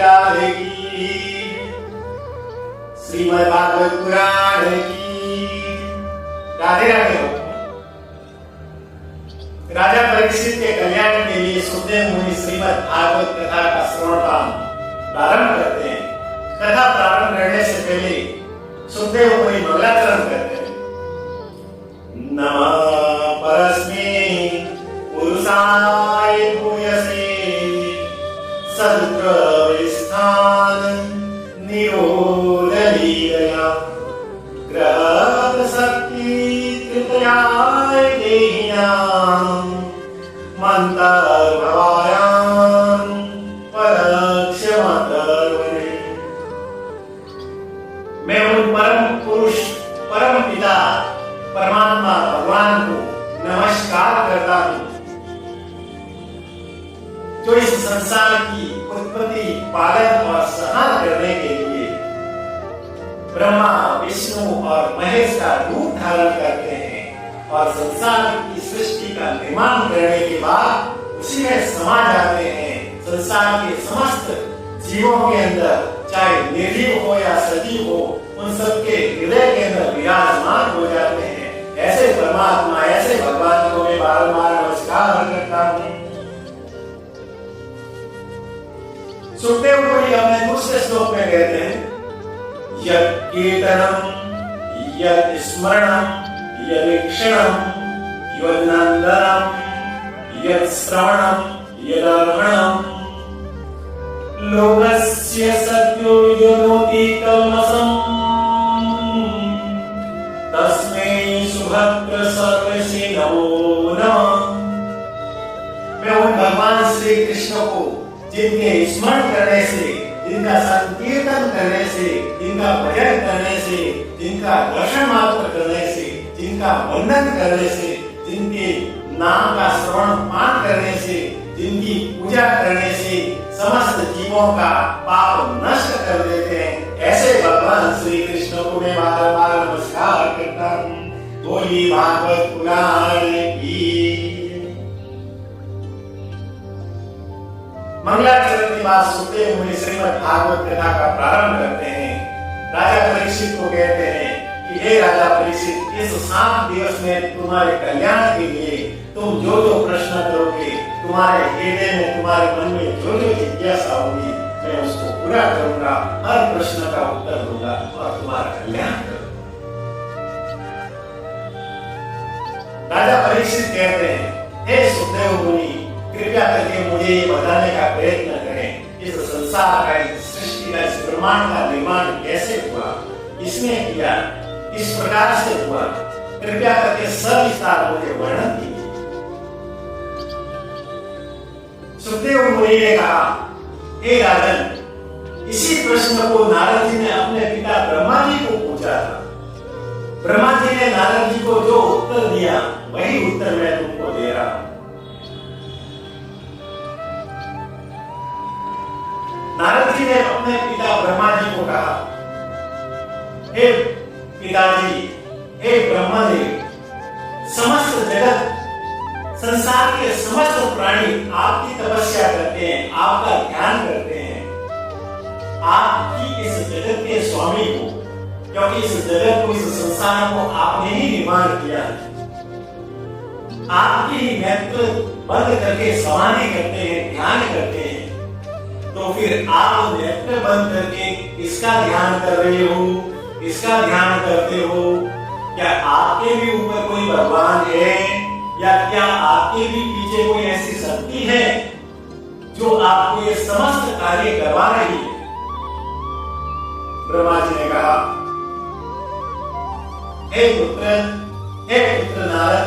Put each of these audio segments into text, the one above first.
लाल की, श्रीमद् भागवत पुराण की। राधे राधे। राजा परीक्षित के कल्याण के लिए सुखदेव मुनि श्रीमद् भागवत कथा का श्रवण काम प्रारंभ करते हैं। कथा प्रारंभ करने से पहले सुखदेव मुनि मंगलाचरण करते हैं। नमः परस्मै पुरुषाय भूयसे सद्प्रविष्ठान निरोध लीलया ग्रह शक्ति तृतीयाय देहिनां मंतर्भवायां परक्षमतर्वणे। मैं उन परम पुरुष परम पिता परमात्मा भगवान को नमस्कार करता हूँ जो इस संसार की उत्पत्ति पालन और संहार करने के लिए ब्रह्मा विष्णु और महेश का रूप धारण करते हैं और संसार की सृष्टि का निर्माण करने के बाद उसी में समा जाते हैं। संसार के समस्त जीवों के अंदर चाहे निर्जीव हो या सजीव हो उन सबके हृदय के अंदर विराजमान हो जाते हैं। ऐसे परमात्मा ऐसे भगवान को मैं बारंबार नमस्कार करता हूँ। सुखदेव मुनि अपने दूसरे श्लोक में कहते हैं यत् कीर्तनम यत् स्मरणम यदीक्षणम यदनंदनम यत् श्रवणम यदर्पणम लोकस्य सत्यो युनोति कल्मषम् तस्मै सुभद्र सर्वस्य नमो नमः। मैं उन भगवान श्री कृष्ण को जिनके स्मरण करने से, जिनका संकीर्तन करने से, जिनका भजन करने से, जिनका दर्शन मात्र करने से, जिनका वंदन करने से, जिनके नाम का श्रवण पान करने से, जिनकी पूजा करने से समस्त जीवों का पाप नष्ट कर देते हैं, ऐसे भगवान श्री कृष्ण को मैं बार-बार नमस्कार करता हूँ। बोलिए भागवत पुराण की। मंगलाचरण के बाद सुखदेव मुनि श्रीमद् भागवत कथा का प्रारंभ करते हैं। राजा परीक्षित को कहते हैं कि हे राजा परीक्षित, इस 7 दिवस में तुम्हारे कल्याण के लिए तुम जो जो प्रश्न करोगे, तुम्हारे हृदय में तुम्हारे मन में जो जो जिज्ञासा होगी, मैं उसको पूरा करूंगा, हर प्रश्न का उत्तर दूंगा और तुम्हारा कल्याण करूंगा। राजा परीक्षित कहते हैं हे सुखदेव मुनि, कृपया करके मुझे ये बताने का प्रयत्न करें इस संसार का, इस सृष्टि का, इस ब्रह्मांड का निर्माण कैसे हुआ, किसने किया, किस प्रकार से हुआ, कृपया करके सविस्तार मुझे वर्णन कीजिए। सुखदेव मुनि ने कहा हे राजन, इसी प्रश्न को नारद जी ने अपने पिता ब्रह्मा जी को पूछा था। ब्रह्मा जी ने नारद जी को जो उत्तर दिया वही उत्तर मैं तुमको दे रहा हूं। नारद जी ने अपने पिता ब्रह्मा जी को कहा हे पिताजी, हे ब्रह्मदेव, समस्त जगत संसार के समस्त प्राणी आपकी तपस्या करते हैं, आपका ध्यान करते हैं। आपकी इस जगत के स्वामी को, क्योंकि इस जगत को, इस संसार को आपने ही निर्माण किया है, आपकी ही नेत्र बंद करके समाधि करते हैं, ध्यान करते हैं। तो फिर आप नेत्र बंद करके इसका ध्यान कर रहे हो, इसका ध्यान करते हो, क्या आपके भी ऊपर कोई भगवान है या क्या आपके भी पीछे कोई ऐसी शक्ति है जो आपको ये समस्त कार्य करवा रही है? ब्रह्मा जी ने कहा हे पुत्र नारद,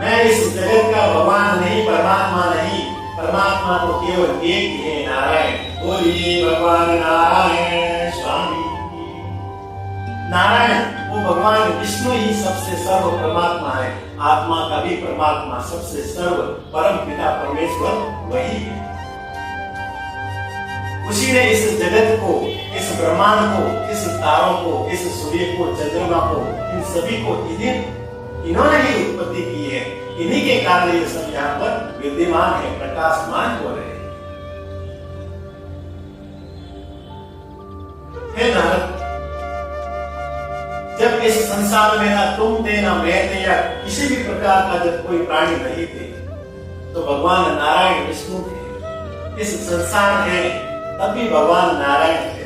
मैं इस जगत का भगवान नहीं, परमात्मा नहीं, परमात्मा तो केवल एक ही है, नारायण। बोलिए भगवान नारायण स्वामी। नारायण वो भगवान विष्णु ही सबसे सर्व परमात्मा है। आत्मा का भी परमात्मा सबसे सर्व परम पिता परमेश्वर वही है। उसी ने इस जगत को, इस ब्रह्मांड को, इस तारों को, इस सूर्य को, चंद्रमा को, इन सभी को इन्होंने ही उत्पत्ति की है। इन्हीं के कारण ये सब यहाँ पर विद्यमान है, प्रकाशमान हो रहे हैं। जब इस संसार में ना तुम थे ना मैं थे या किसी भी प्रकार का जब कोई प्राणी नहीं थे, तो भगवान नारायण विष्णु थे। इस संसार है तब भी भगवान नारायण थे।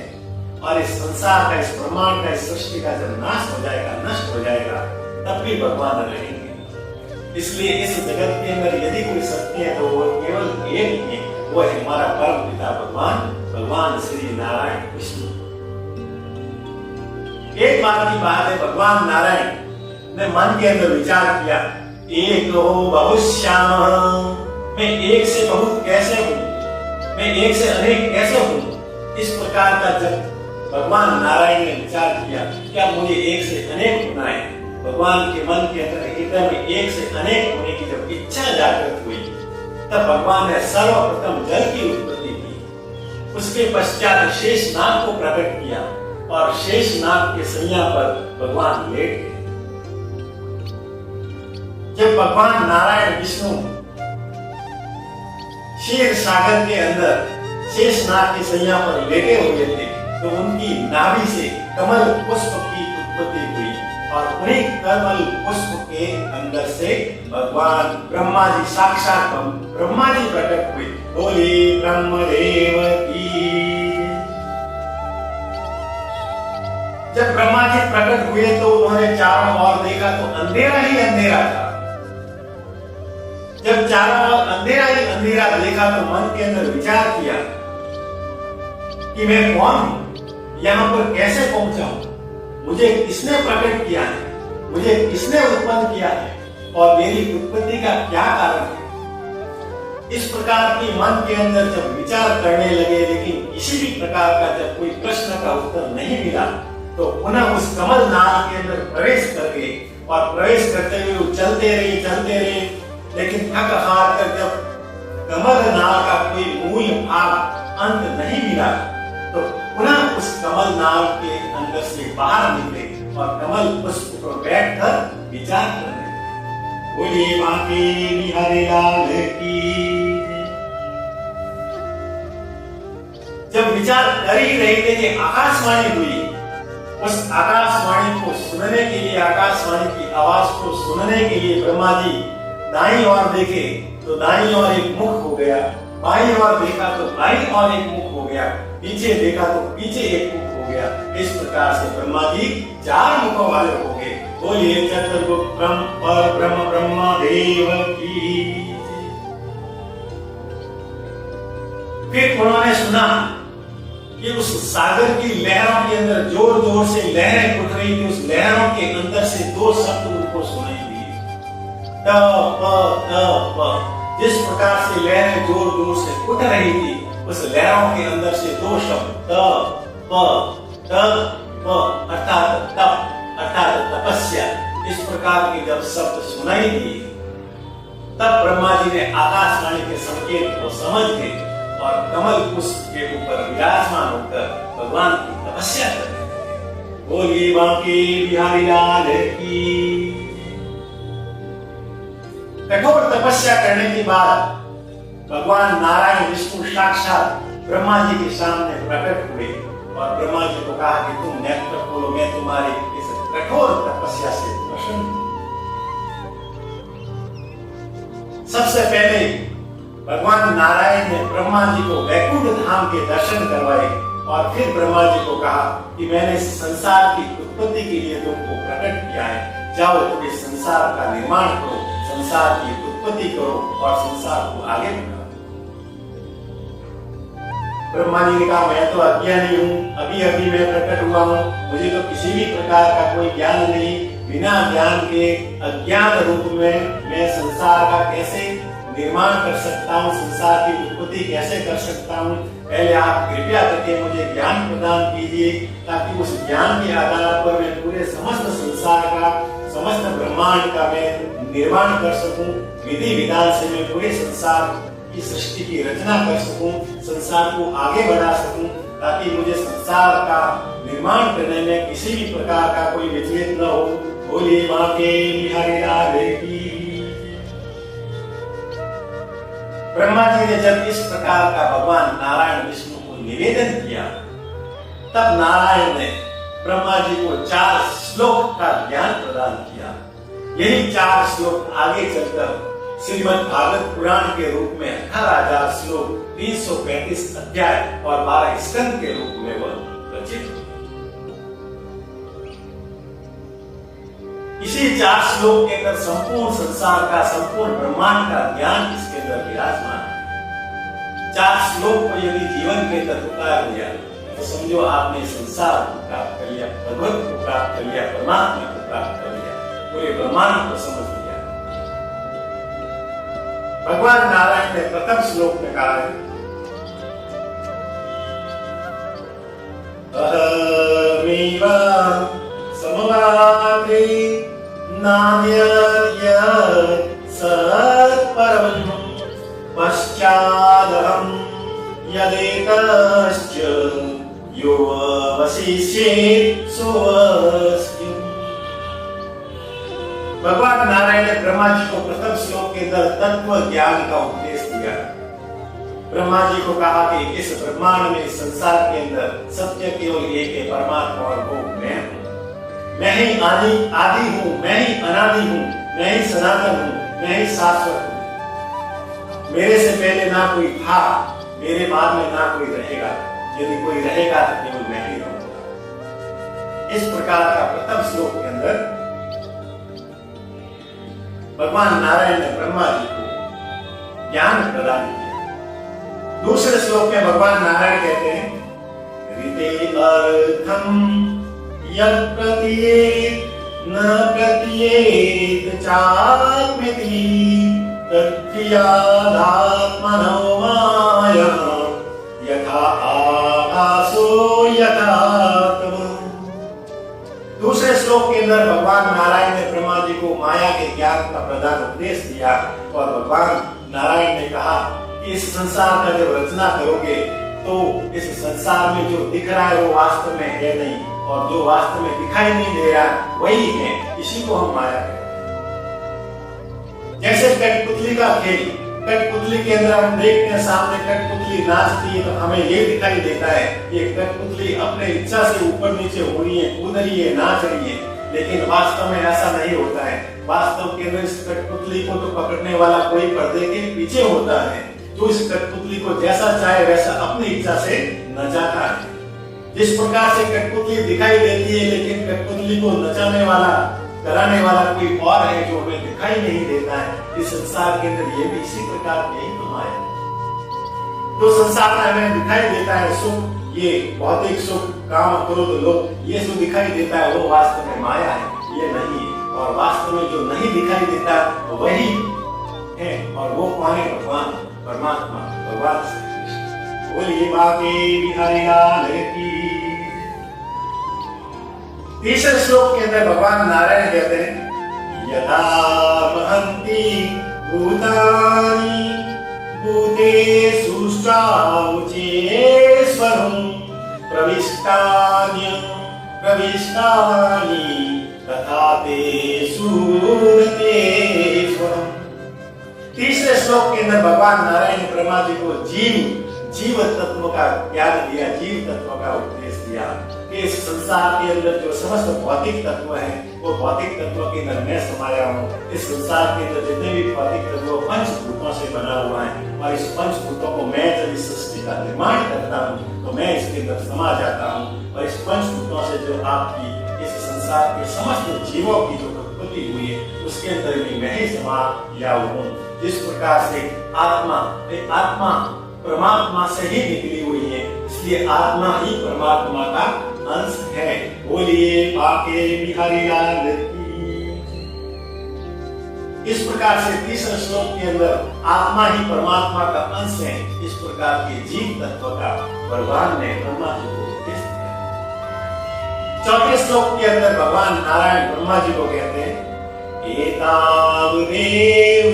और इस संसार का, इस ब्रह्मांड का, इस सृष्टि का जब नाश हो जाएगा, नष्ट हो जाएगा, तब भी भगवान रहेंगे। इसलिए इस जगत के अंदर यदि कोई सत्य है तो वो केवल एक ही है, वो है हमारा परम पिता भगवान श्री नारायण विष्णु। एक बार की बात है, भगवान नारायण ने मन के अंदर विचार किया, एक हो बहुश्याम, मैं एक से बहुत कैसे हूं, मैं एक से अनेक कैसे हूं। इस प्रकार का जब भगवान नारायण ने विचार किया, क्या मुझे एक से अनेक होना है, भगवान के मन के अंदर हृदय में एक से अनेक होने की जब इच्छा जागृत हुई, तब भगवान ने सर्वप्रथम जल की उत्पत्ति की। उसके पश्चात शेषनाग को प्रकट किया और शेषनाग के सैया पर भगवान लेट गए। जब भगवान नारायण विष्णु क्षीर सागर के अंदर शेषनाग के सैया पर लेटे हुए थे, तो उनकी नाभि से कमल पुष्प की उत्पत्ति हुई और उन्हीं कमल पुष्प के अंदर से भगवान ब्रह्मा जी, साक्षात ब्रह्मा जी प्रकट हुए। बोले ब्रह्मदेव की। जब ब्रह्मा जी प्रकट हुए तो उन्होंने चारों ओर देखा तो अंधेरा ही अंधेरा था। जब चारों ओर अंधेरा ही अंधेरा देखा तो मन के अंदर विचार किया कि मैं कौन हूं, यहां पर कैसे पहुंचा हूं, मुझे किसने प्रकट किया है, मुझे किसने उत्पन्न किया है और मेरी उत्पत्ति का क्या कारण है। इस प्रकार की मन के अंदर जब विचार करने लगे, लेकिन किसी भी प्रकार का जब कोई प्रश्न का उत्तर नहीं मिला, तो पुनः उस कमल नाल के अंदर प्रवेश कर गए और प्रवेश करते हुए वो चलते रहे, लेकिन थक हार कर जब कमल नाल का कोई मूल भाग अंत नहीं मिला, तो पुनः उस कमल नाल के अंदर से बाहर निकले और कमल पुष्प पर बैठकर विचार करने। बोलिए बांके बिहारी लाल की। जब विचार कर ही रहे थे कि आकाशवाणी हुई, उस आकाशवाणी को सुनने के लिए, आकाशवाणी की आवाज को सुनने के लिए ब्रह्मा जी दाईं ओर देखे तो दाईं ओर एक मुख हो गया, बाईं ओर देखा तो बाईं ओर एक मुख हो गया, पीछे देखा तो पीछे एक मुख हो गया। इस प्रकार से ब्रह्मा जी 4 मुखों वाले हो गए। बोलिए चतुर्मुख ब्रह्म ब्रह्मदेव की। फिर उन्होंने सुना कि उस सागर की लहरों के अंदर जोर जोर से लहरें उठ रही थी। उस लहरों के अंदर से 2 शब्द उनको सुनाई दिए, त प। जिस प्रकार से लहरें जोर जोर से उठ रही थी, उस लहरों के अंदर से 2 शब्द त प अर्थात तप, अर्थात तपस्या, इस प्रकार के जब शब्द सुनाई दिए, तब ब्रह्मा जी ने आकाशवाणी के संकेत को समझ के और कमल पुष्प के ऊपर विराजमान होकर भगवान की तपस्या करने लगे। बोलिए बांके बिहारी लाल की। कठोर तपस्या करने के बाद भगवान नारायण विष्णु साक्षात ब्रह्मा जी के सामने प्रकट हुए और ब्रह्मा जी को कहा कि तुम नेत्र खोलो, मैं तुम्हारी इस कठोर तपस्या से प्रसन्न हूं। सबसे पहले भगवान नारायण ने ब्रह्मा जी को वैकुंठ धाम के दर्शन करवाए और फिर ब्रह्मा जी को कहा कि मैंने इस संसार की उत्पत्ति के लिए तुमको प्रकट किया है, जाओ तुम इस संसार का निर्माण करो, संसार की उत्पत्ति करो और संसार को आगे बढ़ाओ। ब्रह्मा जी ने कहा मैं तो अज्ञानी हूँ, अभी अभी मैं प्रकट हुआ हूँ, मुझे तो किसी भी प्रकार का कोई ज्ञान नहीं, बिना ज्ञान के अज्ञान रूप में मैं संसार का कैसे निर्माण कर सकता हूँ, संसार की उत्पत्ति कैसे कर सकता हूँ। पहले आप कृपया करके मुझे ज्ञान प्रदान कीजिए ताकि उस ज्ञान के आधार पर मैं पूरे समस्त संसार का, समस्त ब्रह्मांड का मैं निर्माण कर सकूं, विधि विधान से मैं पूरे संसार की सृष्टि की रचना कर सकूं, संसार को आगे बढ़ा सकूं, ताकि मुझे संसार का निर्माण करने में किसी भी प्रकार का कोई विचलित न हो। बोलिए बांके बिहारी लाल की। ब्रह्मा जी ने जब इस प्रकार का भगवान नारायण विष्णु को निवेदन किया, तब नारायण ने ब्रह्मा जी को 4 श्लोक का ज्ञान प्रदान किया। यही 4 श्लोक आगे चलकर श्रीमद् भागवत पुराण के रूप में 18,000 श्लोक, 335 अध्याय और 12 स्कंद के रूप में वह रचित हुए। इसी 4 श्लोक के अंदर संपूर्ण संसार का, संपूर्ण ब्रह्मांड का ज्ञान इसके अंदर विराजमान है। 4 श्लोक को यदि जीवन के अंदर उतार दिया तो समझो आपने संसार को प्राप्त कर लिया, भगवत को प्राप्त कर लिया, परमात्मा को प्राप्त कर लिया, पूरे ब्रह्मांड को समझ लिया। भगवान नारायण ने प्रथम श्लोक में कहा है, अहमेव समवाप्ति नान्यत् सत्परं पश्चादहं यदेतश्च यो अवशिष्येत् सोऽस्मि। भगवान नारायण ने ब्रह्मा जी को प्रथम श्लोक के अंदर तत्व ज्ञान का उपदेश दिया। ब्रह्मा जी को कहा कि इस ब्रह्मांड में, इस संसार के अंदर सत्य केवल एक है, परमात्मा, और वो मैं हूं। मैं ही आदि हूं, मैं ही अनादि हूं, मैं ही सनातन हूं, मैं ही शाश्वत हूं। मेरे से पहले ना कोई था, मेरे बाद में ना कोई रहेगा। यदि कोई रहेगा तो केवल मैं ही रहूंगा। इस प्रकार का प्रथम श्लोक के अंदर भगवान नारायण ने ब्रह्मा जी को ज्ञान प्रदान किया। दूसरे श्लोक में भगवान नारायण कहते हैं, ऋते अर्थम यत् प्रतीयेत न प्रतीयेत चात्मेति तत्क्रियादात्मनो माया यथा आभासो यथा तमः। दूसरे श्लोक के अंदर भगवान नारायण ने ब्रह्मा जी को माया के ज्ञान का प्रधान उपदेश दिया और भगवान नारायण ने कहा कि इस संसार का जब रचना करोगे तो इस संसार में जो दिख रहा है वो वास्तव में है नहीं, और जो वास्तव में दिखाई नहीं दे रहा वही है। इसी को हम माया कहते हैं। जैसे कठपुतली का खेल, कठपुतली के अंदर हम देखते हैं सामने कठपुतली नाचती है तो हमें ये दिखाई देता है ये कठपुतली अपने इच्छा से ऊपर नीचे हो रही है, कूद रही है, नाच रही है, लेकिन वास्तव में ऐसा नहीं होता है। वास्तव के अंदर इस कठपुतली को तो पकड़ने वाला कोई पर्दे के पीछे होता है, जो इस कठपुतली को जैसा चाहे वैसा अपनी इच्छा से नचाता है। जिस प्रकार से कठपुतली दिखाई देती है लेकिन कठपुतली को नचाने वाला, कराने वाला कोई और है जो हमें दिखाई नहीं देता है। इस संसार के अंदर ये भी इसी प्रकार की ही माया है। तो संसार में हमें दिखाई देता है सुख, ये भौतिक सुख, काम, क्रोध, लोभ, ये जो दिखाई देता है वो वास्तव में माया है, ये नहीं है। और वास्तव में जो नहीं दिखाई देता वही है, और वो कौन है? भगवान, परमात्मा, भगवान श्री कृष्ण। बोलिए बाके बिहारी लाल की। तीसरे श्लोक के अंदर भगवान नारायण कहते हैं, यथा महन्ति भूतानि भूतेषु स्वाउचेश्वरं प्रविष्टानि तथा तेषु रतेश्वरम्। तीसरे श्लोक के अंदर भगवान नारायण ने ब्रह्मा जी को जीव तत्व का ज्ञान दिया, जीव तत्व का उपदेश दिया कि इस संसार के अंदर जो समस्त भौतिक तत्व है वो भौतिक तत्व के अंदर मैं समाया हूँ। इस संसार के अंदर जितने भी भौतिक तत्व पंचभूतों से बना हुआ है, और इस पंचभूतों को मैं जब इस सृष्टि का निर्माण करता हूँ तो मैं इसके अंदर समा जाता हूँ, और इस पंचभूतों से जो आपकी इस संसार के समस्त जीवों की जो उत्पत्ति हुई है उसके अंदर भी मैं ही समा गया हूँ। जिस प्रकार से आत्मा परमात्मा से ही निकली हुई है, इसलिए आत्मा ही परमात्मा का अंश है। बोलिए बाके बिहारी लाल की। इस प्रकार से तीसरे श्लोक के अंदर आत्मा ही परमात्मा का अंश है, इस प्रकार के जीव तत्व का भगवान ने ब्रह्मा जी को उपदेश दिया। चौथे श्लोक के अंदर भगवान नारायण ब्रह्मा जी को कहते हैं, एतावदेव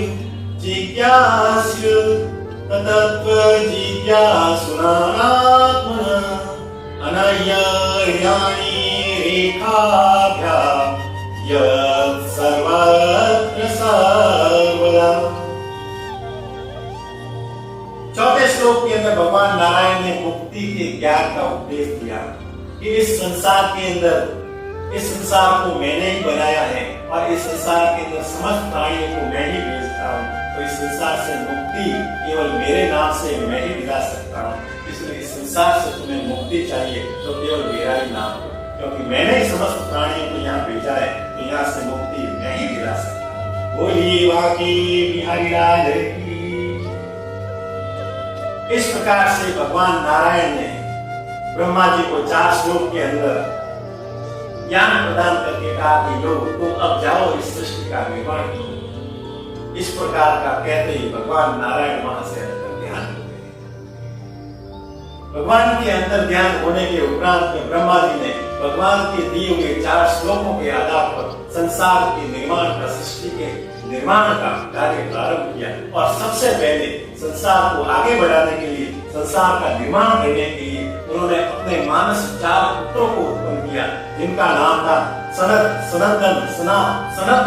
जिज्ञासु तत्व जिज्ञासुनात्मना अनन्यानि रेखाभ्यां यत् सर्वत्र सर्वदा। चौथे श्लोक के अंदर भगवान नारायण ने मुक्ति के ज्ञान का उपदेश दिया कि इस संसार के अंदर इस संसार को मैंने ही बनाया है और इस संसार के अंदर समस्त प्राणियों को मैं ही भेजता हूँ, तो इस संसार से मुक्ति केवल मेरे नाम से मैं ही दिला सकता हूँ। इसलिए इस संसार से तुम्हें मुक्ति चाहिए तो केवल मेरा ही नाम हो, क्योंकि मैंने ही समस्त प्राणियों को यहाँ भेजा है, तो यहाँ से मुक्ति मैं ही दिला सकता हूँ। बोलिए वाकी बिहारी लाल की। इस प्रकार से भगवान नारायण ने ब्रह्मा जी को 4 श्लोक के अंदर ज्ञान प्रदान करके कहा कि लो तुम अब जाओ इस सृष्टि का निर्माण करो। इस प्रकार का कहते ही भगवान नारायण वहां से अंतर ध्यान होते हैं। भगवान के अंतर ध्यान होने के उपरांत में ब्रह्मा जी ने भगवान के दिए हुए 4 श्लोकों के आधार पर संसार के निर्माण का, सृष्टि के निर्माण का कार्य प्रारंभ किया और सबसे पहले संसार को आगे बढ़ाने के लिए, संसार का निर्माण करने के लिए उन्होंने अपने मानस 4 पुत्रों को उत्पन्न किया, जिनका नाम था सनत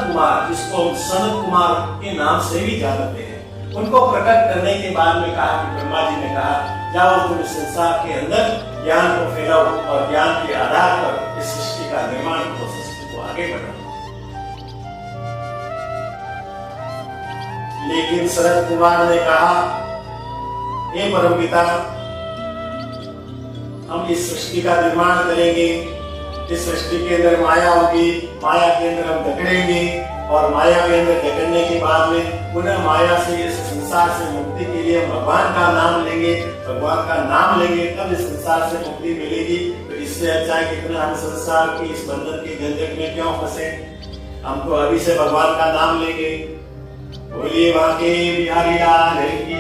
कुमार, जिसको हम सनत कुमार के नाम से भी जानते हैं। उनको प्रकट करने के बाद में कहा कि ब्रह्मा जी ने कहा जाओ तुम इस संसार के अंदर ज्ञान को फैलाओ और ज्ञान के आधार पर इस सृष्टि का निर्माण करो, सृष्टि को आगे बढ़ाओ। लेकिन सनत कुमार ने कहा हे परमपिता, हम इस सृष्टि का निर्माण करेंगे, इस सृष्टि के अंदर माया होगी, माया के अंदर हम जकड़ेंगे और माया के अंदर जकड़ने के बाद में पुनः माया से, इस संसार से मुक्ति के लिए भगवान का नाम लेंगे, भगवान का नाम लेंगे तब इस संसार से मुक्ति मिलेगी। तो इससे अच्छा है कि हम संसार के इस बंधन के झंझट में क्यों फंसे, हम तो अभी से भगवान का नाम लेंगे। बोलिए वाके बिहारी लाल की।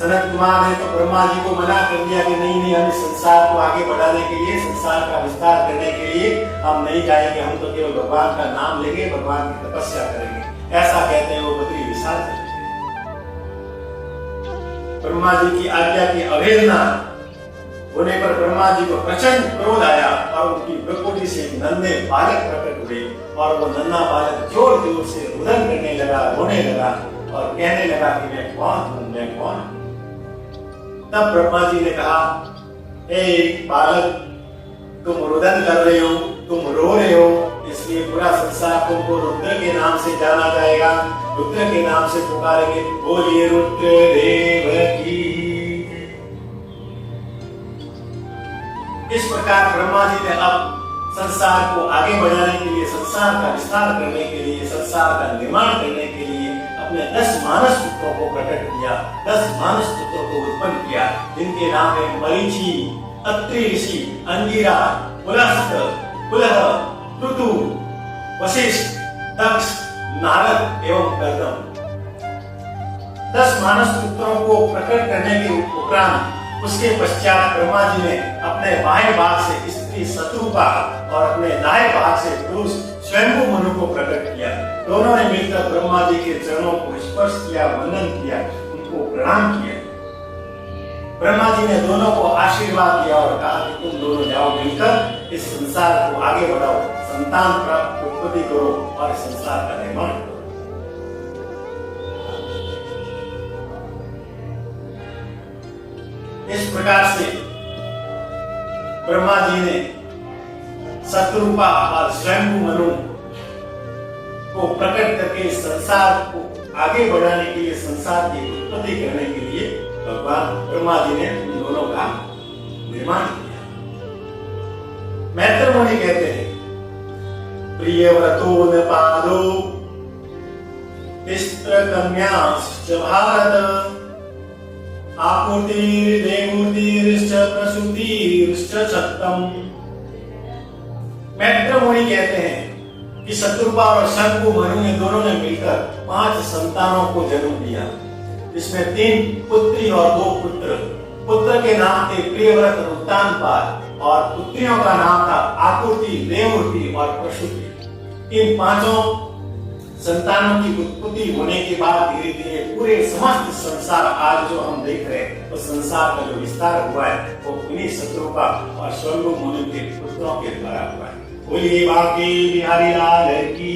सनत कुमार ने तो ब्रह्मा जी को मना कर दिया कि नहीं हम इस संसार को आगे बढ़ाने के लिए, संसार का विस्तार करने के लिए हम नहीं जाएंगे, हम तो केवल भगवान का नाम लेंगे, भगवान की तपस्या करेंगे। ऐसा कहते हैं वो बद्री विशाल चले गए। ब्रह्मा जी की आज्ञा की अवहेलना होने पर ब्रह्मा जी को प्रचंड क्रोध आया और उनकी प्रकृति से नन्हे बालक प्रकट हुए और वो नन्हा बालक जोर जोर से रुदन करने लगा, रोने लगा और कहने लगा कि मैं कौन हूं, मैं कौन हूं। तब ब्रह्मा जी ने कहा हे बालक, तुम रुदन कर रहे हो, तुम रो रहे हो, इसलिए पूरा संसार तुमको रुद्र के नाम से जाना जाएगा, रुद्र के नाम से पुकारेंगे। बोलिए रुद्र देव की। इस प्रकार ब्रह्मा जी ने अब संसार को आगे बढ़ाने के लिए, संसार का विस्तार करने के लिए, संसार का निर्माण करने के लिए अपने 10 मानस पुत्रों को प्रकट किया, 10 मानस पुत्रों को उत्पन्न किया, जिनके नाम है मरीचि, अत्रि ऋषि, अंगिरा, पुलस्त्य, पुलह, तुतु, वशिष्ठ, दक्ष, नारद एवं कर्दम। 10 मानस पुत्रों को प्रकट करने के उपरांत उसके पश्चात ब्रह्मा जी ने अपने बाएं भाग से स्त्री शत्रुपा और अपने दाएं भाग से पुरुष स्वयंभू मनु को प्रकट किया। दोनों ने मिलकर ब्रह्मा जी के चरणों को स्पर्श किया, वंदन किया, उनको प्रणाम किया। ब्रह्मा जी ने दोनों को आशीर्वाद दिया और कहा कि तुम दोनों जाओ मिलकर इस संसार को आगे बढ़ाओ, संतान प्राप्त उत्पत्ति करो और इस संसार का निर्माण करो। इस प्रकार से ब्रह्मा जी ने शत्रुपा और स्वयंभू मनु को प्रकट करके संसार को आगे बढ़ाने के लिए, संसार की उत्पत्ति करने के लिए भगवान ब्रह्मा जी ने उन दोनों का निर्माण किया। मैत्र मुनि कहते हैं प्रियव्रतो न पादो तिस्त्र कन्याश्च भारत आपूर्तिर्देवूर्तिर्श्च प्रसूतिर्श्च सत्तम। मैत्र मुनि कहते हैं कि शत्रुपा और शंभु मनु ने दोनों ने मिलकर 5 संतानों को जन्म दिया, जिसमें 3 पुत्री और 2 पुत्र। पुत्र के नाम थे प्रियव्रत और उत्तानपाद और पुत्रियों का नाम था आपूर्ति, देवूर्ति और प्रसूति। इन 5 संतानों की उत्पत्ति होने के बाद धीरे धीरे पूरे समस्त संसार आज जो हम देख रहे हैं, उस संसार का जो विस्तार हुआ है वो उन्हीं शत्रुपा और स्वयंभू मुनि के पुत्रों के द्वारा हुआ है। बोलिए बाकी बिहारी लाल की।